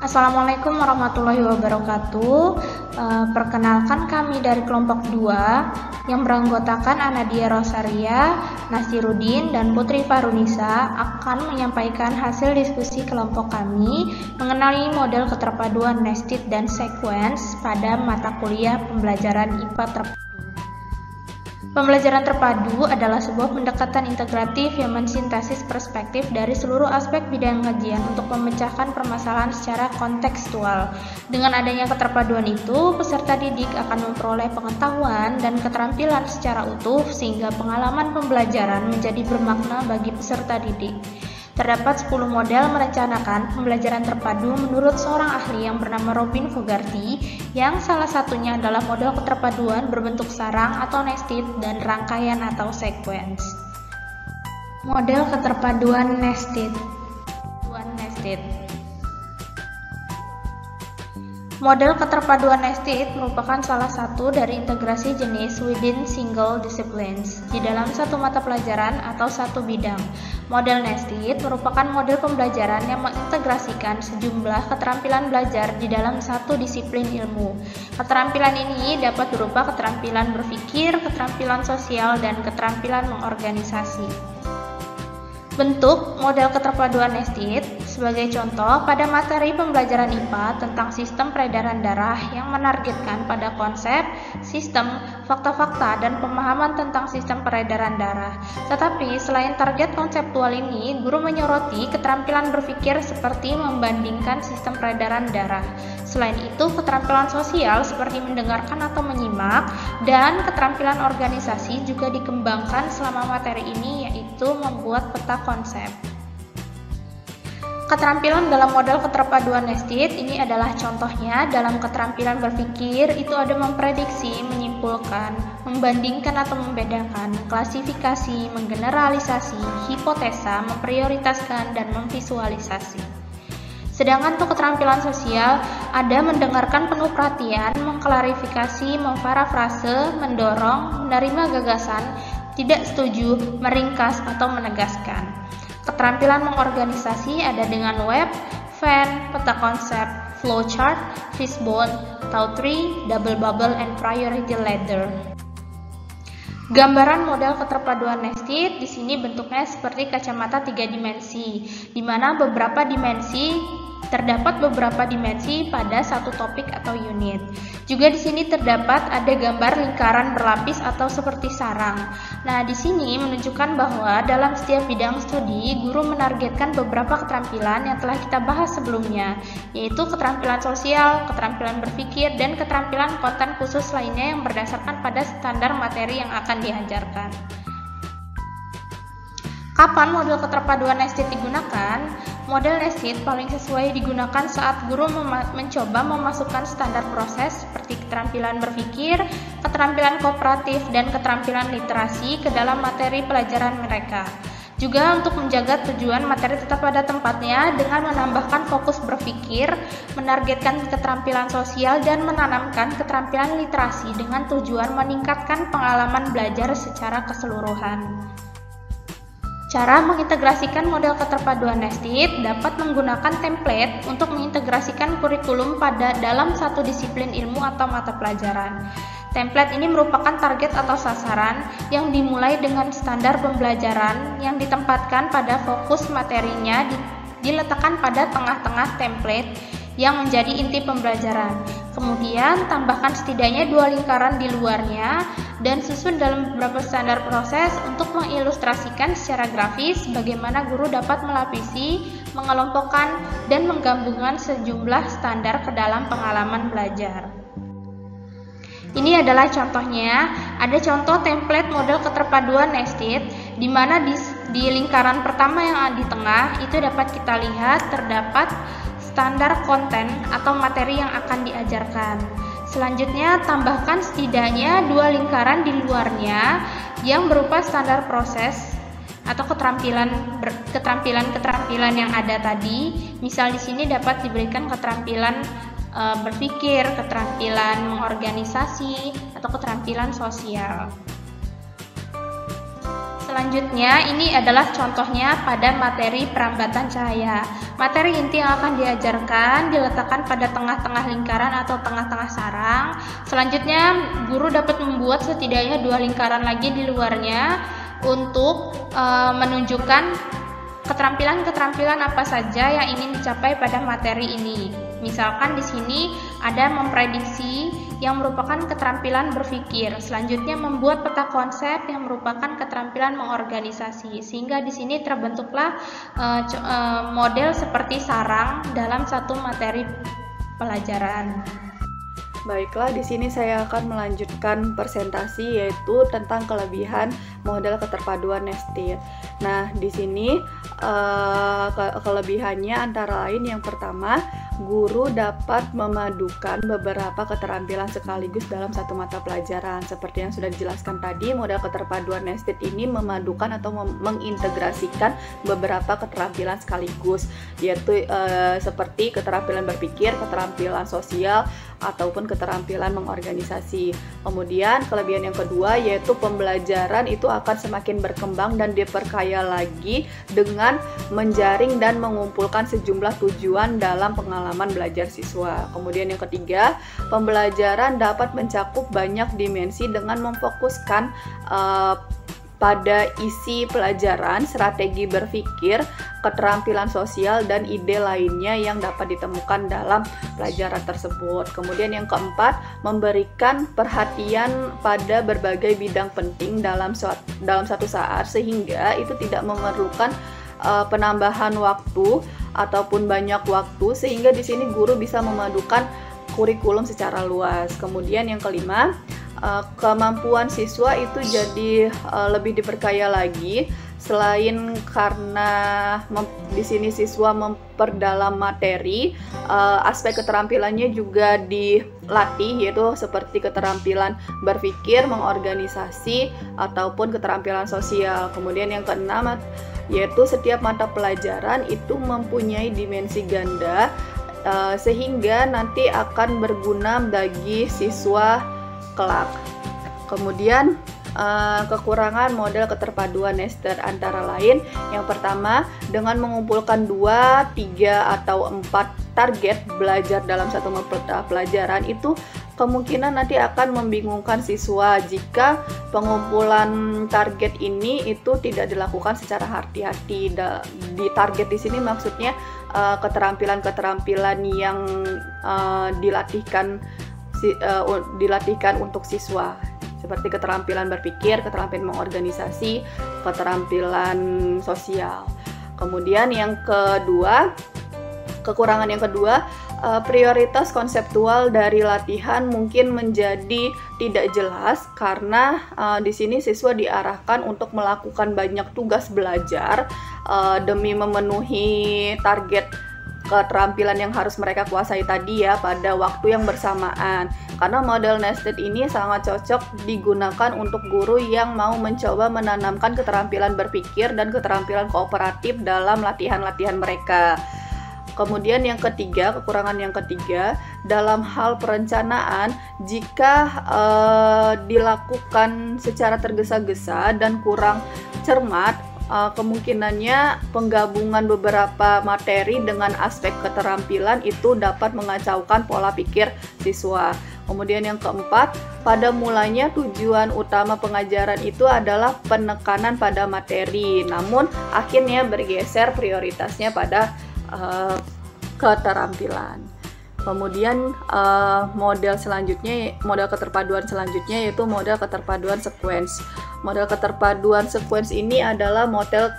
Assalamualaikum warahmatullahi wabarakatuh. Perkenalkan kami dari kelompok 2 yang beranggotakan Anadia Rosaria, Nasiruddin, dan Putri Farunisa akan menyampaikan hasil diskusi kelompok kami mengenai model keterpaduan nested dan sequence pada mata kuliah pembelajaran IPA terpadu. Pembelajaran terpadu adalah sebuah pendekatan integratif yang mensintesis perspektif dari seluruh aspek bidang kajian untuk memecahkan permasalahan secara kontekstual. Dengan adanya keterpaduan itu, peserta didik akan memperoleh pengetahuan dan keterampilan secara utuh sehingga pengalaman pembelajaran menjadi bermakna bagi peserta didik. Terdapat 10 model merencanakan pembelajaran terpadu menurut seorang ahli yang bernama Robin Fogarty, yang salah satunya adalah model keterpaduan berbentuk sarang atau nested dan rangkaian atau sequence. Model keterpaduan nested. Model keterpaduan nested merupakan salah satu dari integrasi jenis within single disciplines di dalam satu mata pelajaran atau satu bidang. Model nested merupakan model pembelajaran yang mengintegrasikan sejumlah keterampilan belajar di dalam satu disiplin ilmu. Keterampilan ini dapat berupa keterampilan berpikir, keterampilan sosial, dan keterampilan mengorganisasi. Bentuk model keterpaduan nested sebagai contoh pada materi pembelajaran IPA tentang sistem peredaran darah yang menargetkan pada konsep, sistem, fakta-fakta, dan pemahaman tentang sistem peredaran darah. Tetapi selain target konseptual ini, guru menyoroti keterampilan berpikir seperti membandingkan sistem peredaran darah. Selain itu, keterampilan sosial seperti mendengarkan atau menyimak, dan keterampilan organisasi juga dikembangkan selama materi ini, yaitu membuat peta konsep. Keterampilan dalam model keterpaduan nested ini adalah contohnya. Dalam keterampilan berpikir itu ada memprediksi, menyimpulkan, membandingkan atau membedakan, klasifikasi, menggeneralisasi, hipotesa, memprioritaskan, dan memvisualisasi. Sedangkan untuk keterampilan sosial ada mendengarkan penuh perhatian, mengklarifikasi, memparafrase, mendorong, menerima gagasan, tidak setuju, meringkas, atau menegaskan. Keterampilan mengorganisasi ada dengan web, Venn, peta konsep, flowchart, fishbone, taut tree, double bubble, and priority ladder. Gambaran model keterpaduan nested di sini bentuknya seperti kacamata 3 dimensi, di mana terdapat beberapa dimensi pada satu topik atau unit. Juga di sini terdapat ada gambar lingkaran berlapis atau seperti sarang. Nah, di sini menunjukkan bahwa dalam setiap bidang studi, guru menargetkan beberapa keterampilan yang telah kita bahas sebelumnya, yaitu keterampilan sosial, keterampilan berpikir, dan keterampilan konten khusus lainnya yang berdasarkan pada standar materi yang akan diajarkan. Kapan model keterpaduan nested digunakan? Model nested paling sesuai digunakan saat guru mencoba memasukkan standar proses seperti keterampilan berpikir, keterampilan kooperatif, dan keterampilan literasi ke dalam materi pelajaran mereka. Juga untuk menjaga tujuan materi tetap pada tempatnya dengan menambahkan fokus berpikir, menargetkan keterampilan sosial, dan menanamkan keterampilan literasi dengan tujuan meningkatkan pengalaman belajar secara keseluruhan. Cara mengintegrasikan model keterpaduan nested dapat menggunakan template untuk mengintegrasikan kurikulum dalam satu disiplin ilmu atau mata pelajaran. Template ini merupakan target atau sasaran yang dimulai dengan standar pembelajaran yang ditempatkan pada fokus materinya diletakkan pada tengah-tengah template yang menjadi inti pembelajaran. Kemudian tambahkan setidaknya 2 lingkaran di luarnya dan susun dalam beberapa standar proses untuk mengilustrasikan secara grafis bagaimana guru dapat melapisi, mengelompokkan, dan menggabungkan sejumlah standar ke dalam pengalaman belajar. Ini adalah contohnya. Ada contoh template model keterpaduan nested di mana di lingkaran pertama yang ada di tengah itu dapat kita lihat terdapat standar konten atau materi yang akan diajarkan. Selanjutnya, tambahkan setidaknya 2 lingkaran di luarnya yang berupa standar proses atau keterampilan yang ada tadi. Misal di sini dapat diberikan keterampilan berpikir, keterampilan mengorganisasi, atau keterampilan sosial. Selanjutnya, ini adalah contohnya pada materi perambatan cahaya. Materi inti yang akan diajarkan diletakkan pada tengah-tengah lingkaran atau tengah-tengah sarang. Selanjutnya, guru dapat membuat setidaknya 2 lingkaran lagi di luarnya untuk menunjukkan keterampilan-keterampilan apa saja yang ingin dicapai pada materi ini. Misalkan di sini ada memprediksi yang merupakan keterampilan berpikir. Selanjutnya membuat peta konsep yang merupakan keterampilan mengorganisasi. Sehingga di sini terbentuklah model seperti sarang dalam satu materi pelajaran. Baiklah, di sini saya akan melanjutkan presentasi yaitu tentang kelebihan model keterpaduan nested. Nah, di sini kelebihannya antara lain yang pertama, guru dapat memadukan beberapa keterampilan sekaligus dalam satu mata pelajaran. Seperti yang sudah dijelaskan tadi, model keterpaduan nested ini memadukan atau mengintegrasikan beberapa keterampilan sekaligus, yaitu seperti keterampilan berpikir, keterampilan sosial, ataupun keterampilan mengorganisasi. Kemudian kelebihan yang kedua yaitu pembelajaran itu akan semakin berkembang dan diperkaya lagi dengan menjaring dan mengumpulkan sejumlah tujuan dalam pengalaman belajar siswa. Kemudian yang ketiga, pembelajaran dapat mencakup banyak dimensi dengan memfokuskan pada isi pelajaran, strategi berpikir, keterampilan sosial, dan ide lainnya yang dapat ditemukan dalam pelajaran tersebut. Kemudian yang keempat, memberikan perhatian pada berbagai bidang penting dalam satu saat, sehingga itu tidak memerlukan penambahan waktu ataupun banyak waktu, sehingga di sini guru bisa memadukan kurikulum secara luas. Kemudian yang kelima, kemampuan siswa itu jadi lebih diperkaya lagi, selain karena di sini siswa memperdalam materi, aspek keterampilannya juga dilatih, yaitu seperti keterampilan berpikir, mengorganisasi, ataupun keterampilan sosial. Kemudian yang keenam, yaitu setiap mata pelajaran itu mempunyai dimensi ganda, sehingga nanti akan berguna bagi siswa kelak. Kemudian kekurangan model keterpaduan nested antara lain, yang pertama, dengan mengumpulkan 2, 3, atau 4 target belajar dalam satu mata pelajaran itu kemungkinan nanti akan membingungkan siswa jika pengumpulan target ini itu tidak dilakukan secara hati-hati. Di target di sini maksudnya keterampilan-keterampilan yang dilatihkan untuk siswa, seperti keterampilan berpikir, keterampilan mengorganisasi, keterampilan sosial. Kemudian yang kedua, kekurangan yang kedua, prioritas konseptual dari latihan mungkin menjadi tidak jelas karena di sini siswa diarahkan untuk melakukan banyak tugas belajar demi memenuhi target keterampilan yang harus mereka kuasai tadi ya pada waktu yang bersamaan. Karena model nested ini sangat cocok digunakan untuk guru yang mau mencoba menanamkan keterampilan berpikir dan keterampilan kooperatif dalam latihan-latihan mereka. Kemudian yang ketiga, kekurangan yang ketiga, dalam hal perencanaan, jika dilakukan secara tergesa-gesa dan kurang cermat, kemungkinannya penggabungan beberapa materi dengan aspek keterampilan itu dapat mengacaukan pola pikir siswa. Kemudian yang keempat, pada mulanya tujuan utama pengajaran itu adalah penekanan pada materi, namun akhirnya bergeser prioritasnya pada keterampilan. Kemudian model keterpaduan selanjutnya yaitu model keterpaduan sequence. Model keterpaduan sequence ini adalah model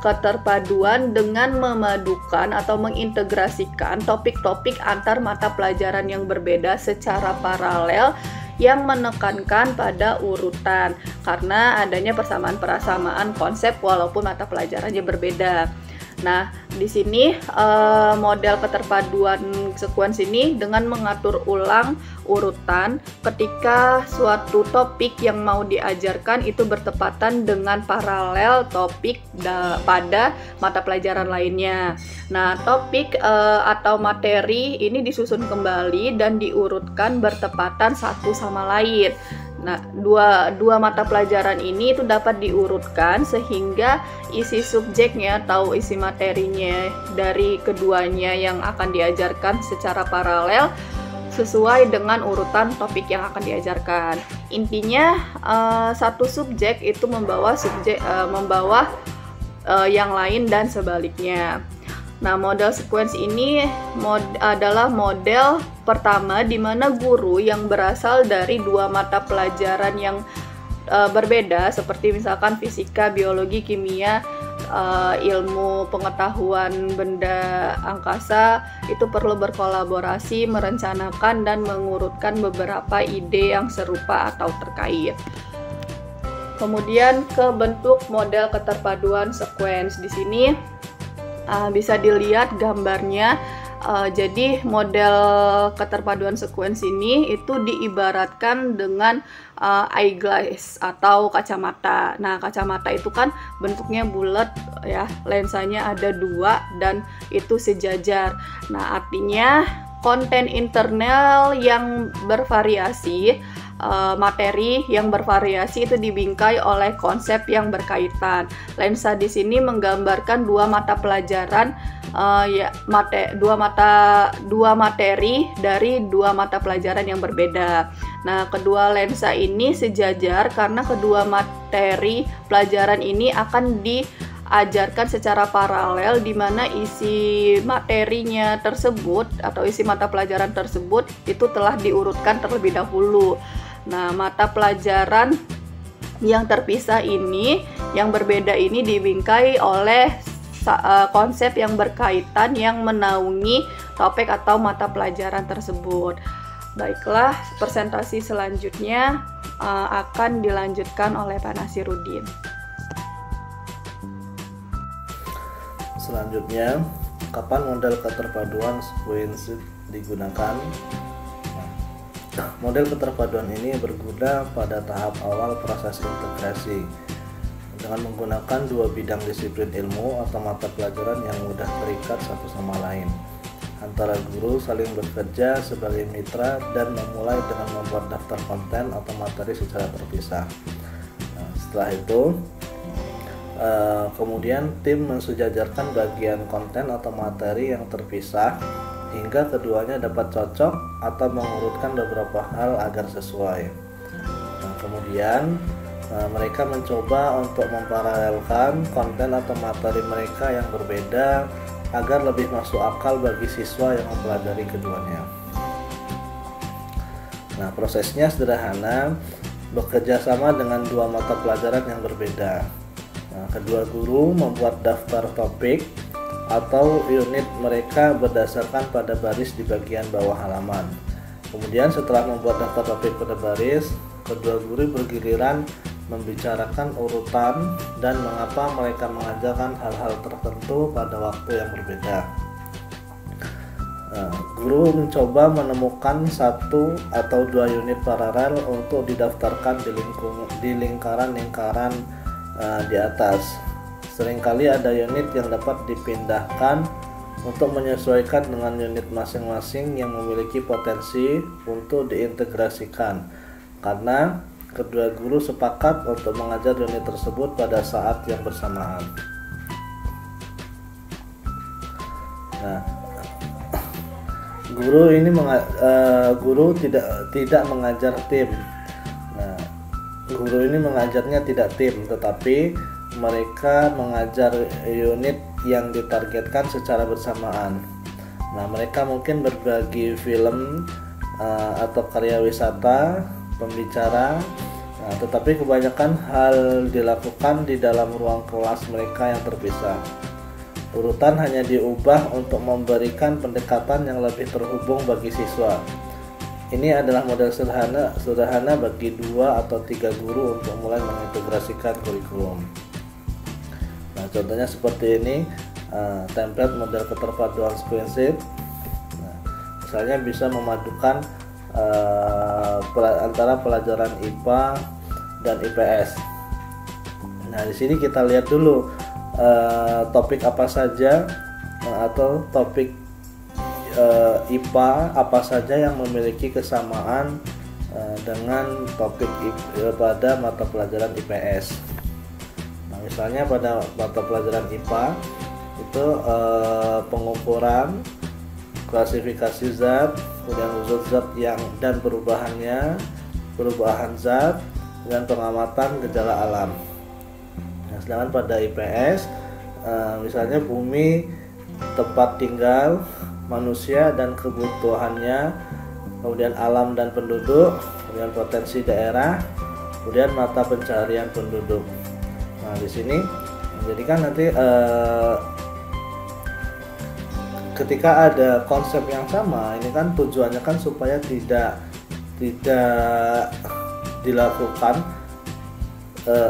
keterpaduan dengan memadukan atau mengintegrasikan topik-topik antar mata pelajaran yang berbeda secara paralel yang menekankan pada urutan karena adanya persamaan konsep walaupun mata pelajarannya berbeda. Nah, di sini model keterpaduan sequence ini dengan mengatur ulang urutan ketika suatu topik yang mau diajarkan itu bertepatan dengan paralel topik pada mata pelajaran lainnya. Nah, topik atau materi ini disusun kembali dan diurutkan bertepatan satu sama lain. Nah, dua mata pelajaran ini itu dapat diurutkan sehingga isi subjeknya atau isi materinya dari keduanya yang akan diajarkan secara paralel sesuai dengan urutan topik yang akan diajarkan. Intinya satu subjek itu membawa yang lain dan sebaliknya. Nah, model sequence ini adalah model pertama di mana guru yang berasal dari dua mata pelajaran yang berbeda, seperti misalkan fisika, biologi, kimia, ilmu pengetahuan benda angkasa, itu perlu berkolaborasi, merencanakan dan mengurutkan beberapa ide yang serupa atau terkait. Kemudian ke bentuk model keterpaduan sequence. Di sini bisa dilihat gambarnya. Jadi model keterpaduan sequence ini itu diibaratkan dengan eyeglass atau kacamata. Nah, kacamata itu kan bentuknya bulat ya, lensanya ada 2 dan itu sejajar. Nah, artinya konten internal yang bervariasi, materi yang bervariasi itu dibingkai oleh konsep yang berkaitan. Lensa di sini menggambarkan dua mata pelajaran, dua materi dari dua mata pelajaran yang berbeda. Nah, kedua lensa ini sejajar karena kedua materi pelajaran ini akan diajarkan secara paralel, di mana isi materinya tersebut atau isi mata pelajaran tersebut itu telah diurutkan terlebih dahulu. Nah, mata pelajaran yang terpisah ini, yang berbeda ini dibingkai oleh konsep yang berkaitan yang menaungi topik atau mata pelajaran tersebut. Baiklah, presentasi selanjutnya akan dilanjutkan oleh Pak Nasirudin. Selanjutnya, kapan model keterpaduan sequence digunakan? Model keterpaduan ini berguna pada tahap awal proses integrasi dengan menggunakan dua bidang disiplin ilmu atau mata pelajaran yang mudah terikat satu sama lain. Antara guru saling bekerja sebagai mitra dan memulai dengan membuat daftar konten atau materi secara terpisah. Nah, setelah itu kemudian tim mensejajarkan bagian konten atau materi yang terpisah hingga keduanya dapat cocok atau mengurutkan beberapa hal agar sesuai. Nah, kemudian mereka mencoba untuk memparalelkan konten atau materi mereka yang berbeda agar lebih masuk akal bagi siswa yang mempelajari keduanya. Nah, prosesnya sederhana, bekerja sama dengan dua mata pelajaran yang berbeda. Nah, kedua guru membuat daftar topik atau unit mereka berdasarkan pada baris di bagian bawah halaman. Kemudian setelah membuat daftar topik pada baris, kedua guru bergiliran membicarakan urutan dan mengapa mereka mengajarkan hal-hal tertentu pada waktu yang berbeda. Nah, guru mencoba menemukan satu atau dua unit paralel untuk didaftarkan di lingkaran-lingkaran di atas. Seringkali ada unit yang dapat dipindahkan untuk menyesuaikan dengan unit masing-masing yang memiliki potensi untuk diintegrasikan, karena kedua guru sepakat untuk mengajar unit tersebut pada saat yang bersamaan. Nah, guru tidak mengajar tim. Nah, guru ini mengajarnya tidak tim, tetapi mereka mengajar unit yang ditargetkan secara bersamaan. Nah, mereka mungkin berbagi film atau karya wisata, pembicara, tetapi kebanyakan hal dilakukan di dalam ruang kelas mereka yang terpisah. Urutan hanya diubah untuk memberikan pendekatan yang lebih terhubung bagi siswa. Ini adalah model sederhana bagi 2 atau 3 guru untuk mulai mengintegrasikan kurikulum. Nah, contohnya seperti ini, template model keterpaduan sequence. Nah, misalnya bisa memadukan antara pelajaran IPA dan IPS. Nah, di sini kita lihat dulu topik apa saja atau topik IPA apa saja yang memiliki kesamaan dengan topik pada mata pelajaran IPS. Nah, misalnya pada mata pelajaran IPA itu pengukuran, klasifikasi zat, kemudian wujud zat yang dan perubahannya, perubahan zat, dan pengamatan gejala alam. Nah, sedangkan pada IPS misalnya bumi, tempat tinggal manusia dan kebutuhannya, kemudian alam dan penduduk, kemudian potensi daerah, kemudian mata pencarian penduduk. Nah, di sini jadi kan nanti ketika ada konsep yang sama, ini kan tujuannya kan supaya tidak dilakukan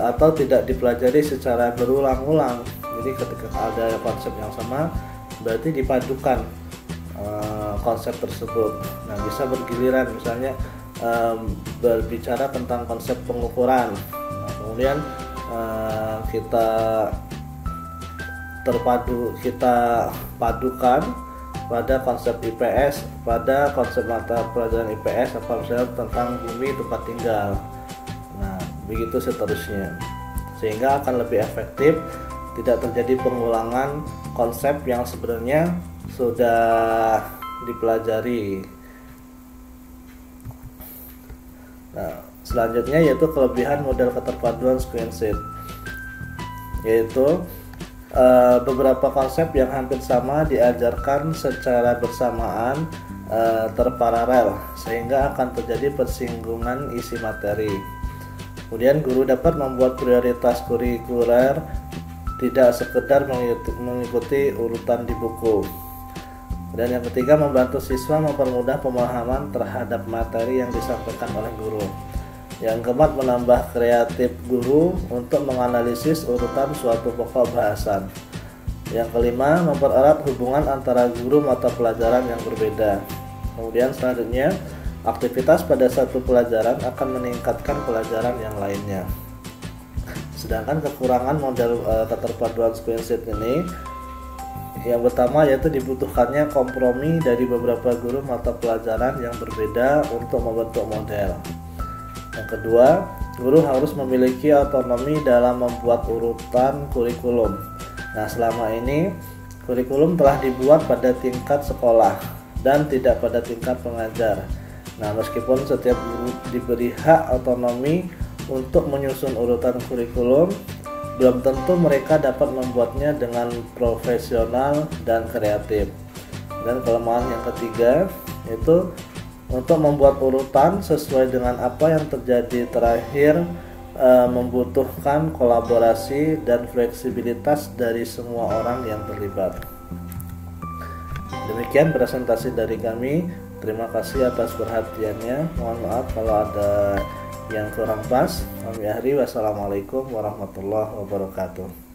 atau tidak dipelajari secara berulang-ulang. Jadi ketika ada konsep yang sama, berarti dipadukan konsep tersebut. Nah, bisa bergiliran, misalnya berbicara tentang konsep pengukuran. Nah, kemudian kita padukan pada konsep IPS, pada konsep mata pelajaran IPS, apa misalnya tentang bumi, tempat tinggal. Nah, begitu seterusnya, sehingga akan lebih efektif, tidak terjadi pengulangan konsep yang sebenarnya sudah dipelajari. Nah, selanjutnya yaitu kelebihan model keterpaduan screen sheet, yaitu beberapa konsep yang hampir sama diajarkan secara bersamaan terparalel, sehingga akan terjadi persinggungan isi materi. Kemudian guru dapat membuat prioritas kurikuler, tidak sekedar mengikuti urutan di buku. Dan yang ketiga, membantu siswa mempermudah pemahaman terhadap materi yang disampaikan oleh guru. Yang keempat, menambah kreatif guru untuk menganalisis urutan suatu pokok bahasan. Yang kelima, mempererat hubungan antara guru mata pelajaran yang berbeda. Kemudian selanjutnya, aktivitas pada satu pelajaran akan meningkatkan pelajaran yang lainnya. Sedangkan kekurangan model keterpaduan screen sheet ini, yang pertama yaitu dibutuhkannya kompromi dari beberapa guru mata pelajaran yang berbeda untuk membentuk model. Yang kedua, guru harus memiliki otonomi dalam membuat urutan kurikulum. Nah, selama ini kurikulum telah dibuat pada tingkat sekolah dan tidak pada tingkat pengajar. Nah, meskipun setiap guru diberi hak otonomi untuk menyusun urutan kurikulum, belum tentu mereka dapat membuatnya dengan profesional dan kreatif. Dan kelemahan yang ketiga yaitu untuk membuat urutan sesuai dengan apa yang terjadi terakhir membutuhkan kolaborasi dan fleksibilitas dari semua orang yang terlibat. Demikian presentasi dari kami. Terima kasih atas perhatiannya. Mohon maaf kalau ada yang kurang pas. Kami akhiri. Wassalamualaikum warahmatullahi wabarakatuh.